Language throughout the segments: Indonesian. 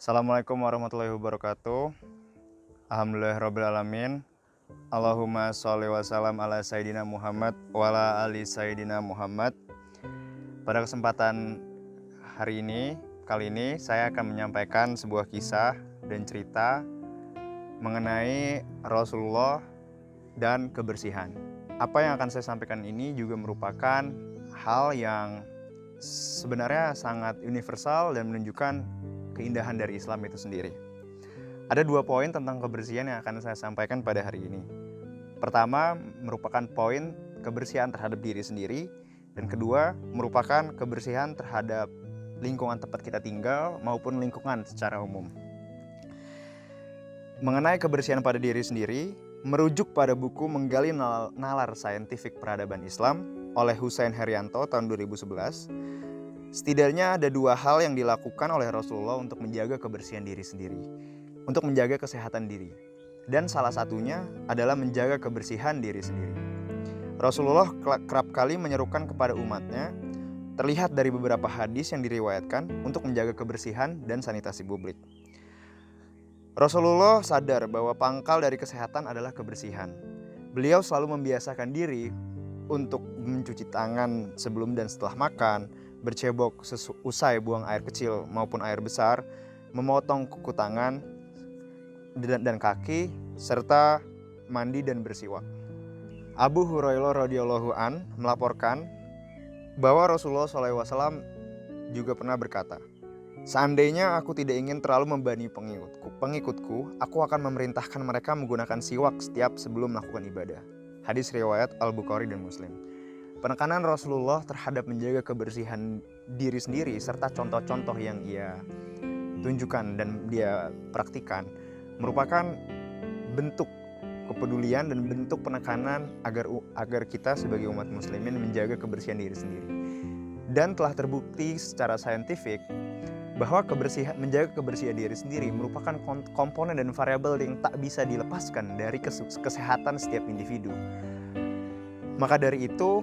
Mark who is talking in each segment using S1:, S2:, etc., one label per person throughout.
S1: Assalamualaikum warahmatullahi wabarakatuh. Alhamdulillahirabbil alamin. Allahumma sholli wa salam ala sayyidina Muhammad wa ala ali sayyidina Muhammad. Pada kesempatan kali ini saya akan menyampaikan sebuah kisah dan cerita mengenai Rasulullah dan kebersihan. Apa yang akan saya sampaikan ini juga merupakan hal yang sebenarnya sangat universal dan menunjukkan keindahan dari Islam itu sendiri. Ada 2 poin tentang kebersihan yang akan saya sampaikan pada hari ini. Pertama, merupakan poin kebersihan terhadap diri sendiri, dan kedua, merupakan kebersihan terhadap lingkungan tempat kita tinggal maupun lingkungan secara umum. Mengenai kebersihan pada diri sendiri, merujuk pada buku Menggali Nalar Saintifik Peradaban Islam oleh Hussein Herianto tahun 2011, setidaknya ada 2 hal yang dilakukan oleh Rasulullah untuk menjaga kebersihan diri sendiri, untuk menjaga kesehatan diri. Dan salah satunya adalah menjaga kebersihan diri sendiri. Rasulullah kerap kali menyerukan kepada umatnya, terlihat dari beberapa hadis yang diriwayatkan untuk menjaga kebersihan dan sanitasi publik. Rasulullah sadar bahwa pangkal dari kesehatan adalah kebersihan. Beliau selalu membiasakan diri untuk mencuci tangan sebelum dan setelah makan, bercebok usai buang air kecil maupun air besar, memotong kuku tangan dan kaki, serta mandi dan bersiwak. Abu Hurairah radhiyallahu an melaporkan bahwa Rasulullah SAW juga pernah berkata, "Seandainya aku tidak ingin terlalu membebani pengikutku, aku akan memerintahkan mereka menggunakan siwak setiap sebelum melakukan ibadah." Hadis riwayat Al-Bukhari dan Muslim. Penekanan Rasulullah terhadap menjaga kebersihan diri sendiri serta contoh-contoh yang ia tunjukkan dan dia praktikan merupakan bentuk kepedulian dan bentuk penekanan agar kita sebagai umat muslimin menjaga kebersihan diri sendiri. Dan telah terbukti secara saintifik bahwa menjaga kebersihan diri sendiri merupakan komponen dan variabel yang tak bisa dilepaskan dari kesehatan setiap individu. Maka dari itu,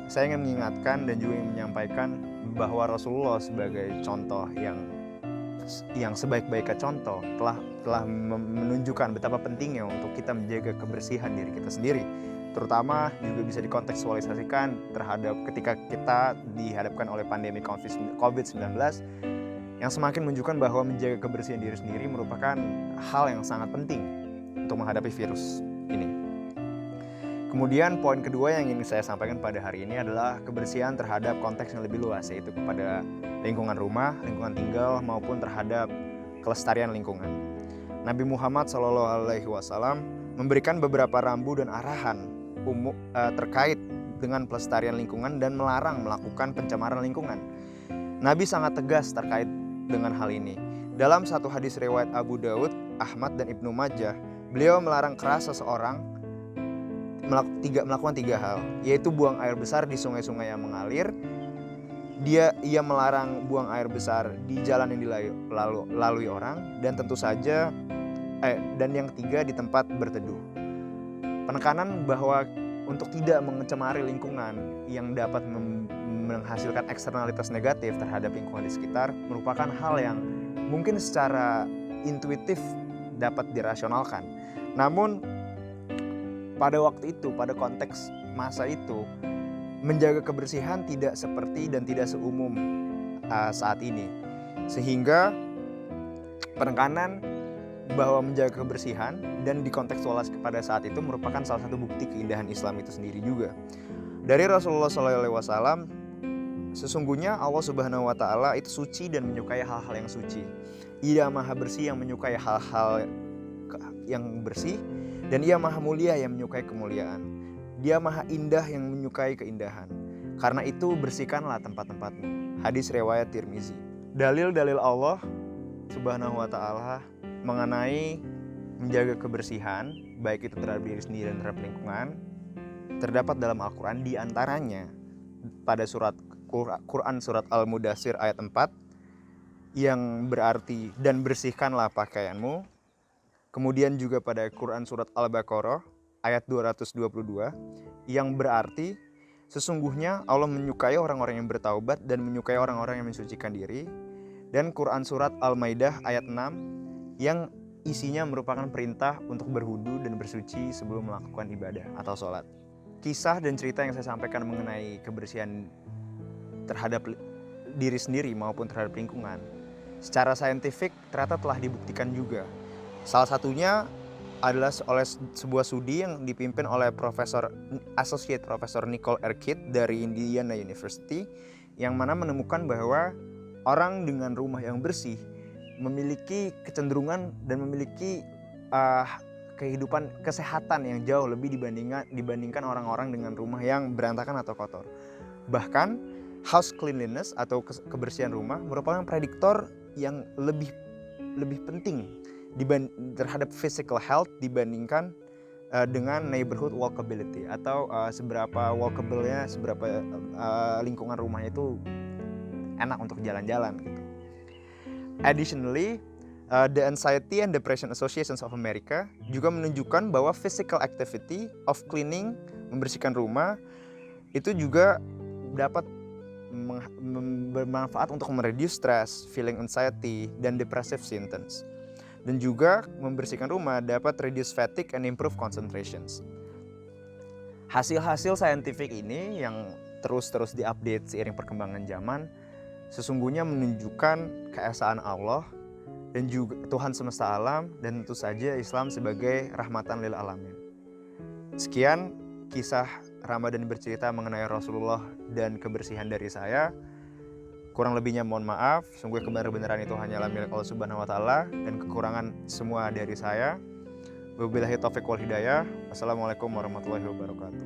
S1: saya ingin mengingatkan dan juga ingin menyampaikan bahwa Rasulullah sebagai contoh yang sebaik-baiknya contoh telah menunjukkan betapa pentingnya untuk kita menjaga kebersihan diri kita sendiri, terutama juga bisa dikontekstualisasikan terhadap ketika kita dihadapkan oleh pandemi COVID-19 yang semakin menunjukkan bahwa menjaga kebersihan diri sendiri merupakan hal yang sangat penting untuk menghadapi virus ini. Kemudian poin kedua yang ingin saya sampaikan pada hari ini adalah kebersihan terhadap konteks yang lebih luas, yaitu kepada lingkungan rumah, lingkungan tinggal, maupun terhadap kelestarian lingkungan. Nabi Muhammad SAW memberikan beberapa rambu dan arahan terkait dengan pelestarian lingkungan dan melarang melakukan pencemaran lingkungan. Nabi sangat tegas terkait dengan hal ini. Dalam satu hadis riwayat Abu Daud, Ahmad, dan Ibnu Majah, beliau melarang keras seseorang melakukan 3 hal, yaitu buang air besar di sungai-sungai yang mengalir. Ia melarang buang air besar di jalan yang dilalui orang, dan tentu saja dan yang ketiga di tempat berteduh. Penekanan bahwa untuk tidak mencemari lingkungan yang dapat menghasilkan eksternalitas negatif terhadap lingkungan di sekitar merupakan hal yang mungkin secara intuitif dapat dirasionalkan. Namun pada waktu itu, pada konteks masa itu, menjaga kebersihan tidak seperti dan tidak seumum saat ini. Sehingga penekanan bahwa menjaga kebersihan dan dikontekstualisasi pada saat itu merupakan salah satu bukti keindahan Islam itu sendiri juga. Dari Rasulullah SAW, sesungguhnya Allah Subhanahu wa Ta'ala itu suci dan menyukai hal-hal yang suci. Ia Maha Bersih yang menyukai hal-hal yang bersih, dan Ia Maha Mulia yang menyukai kemuliaan. Dia Maha Indah yang menyukai keindahan. Karena itu bersihkanlah tempat-tempatmu. Hadis riwayat Tirmizi. Dalil-dalil Allah Subhanahu wa Ta'ala mengenai menjaga kebersihan, baik itu terhadap diri sendiri dan terhadap lingkungan, terdapat dalam Al-Quran, di antaranya pada Quran surat Al-Mudaththir ayat 4 yang berarti, dan bersihkanlah pakaianmu. Kemudian juga pada Quran surat Al-Baqarah ayat 222 yang berarti, sesungguhnya Allah menyukai orang-orang yang bertaubat dan menyukai orang-orang yang mensucikan diri. dan Quran Surat Al-Maidah ayat 6 yang isinya merupakan perintah untuk berwudu dan bersuci sebelum melakukan ibadah atau sholat. Kisah dan cerita yang saya sampaikan mengenai kebersihan terhadap diri sendiri maupun terhadap lingkungan secara saintifik ternyata telah dibuktikan juga. Salah satunya adalah oleh sebuah studi yang dipimpin oleh Associate Professor Nicole Erkit dari Indiana University, yang mana menemukan bahwa orang dengan rumah yang bersih memiliki kecenderungan dan memiliki kehidupan kesehatan yang jauh lebih dibandingkan orang-orang dengan rumah yang berantakan atau kotor. Bahkan house cleanliness atau kebersihan rumah merupakan prediktor yang lebih penting terhadap physical health dibandingkan dengan neighborhood walkability atau seberapa walkable-nya, seberapa lingkungan rumahnya itu enak untuk jalan-jalan gitu. Additionally, the Anxiety and Depression Association of America juga menunjukkan bahwa physical activity of cleaning, membersihkan rumah, itu juga dapat bermanfaat untuk mereduce stress, feeling anxiety, dan depressive symptoms. Dan juga membersihkan rumah dapat reduce fatigue and improve concentrations. Hasil-hasil saintifik ini yang terus diupdate seiring perkembangan zaman sesungguhnya menunjukkan keesaan Allah dan juga Tuhan semesta alam, dan tentu saja Islam sebagai rahmatan lil alamin. Sekian kisah Ramadan bercerita mengenai Rasulullah dan kebersihan dari saya. Kurang lebihnya mohon maaf, sungguh kebenaran itu hanyalah milik Allah Subhanahu wa taala dan kekurangan semua dari saya. Wabillahi taufiq wal hidayah. Wassalamualaikum warahmatullahi wabarakatuh.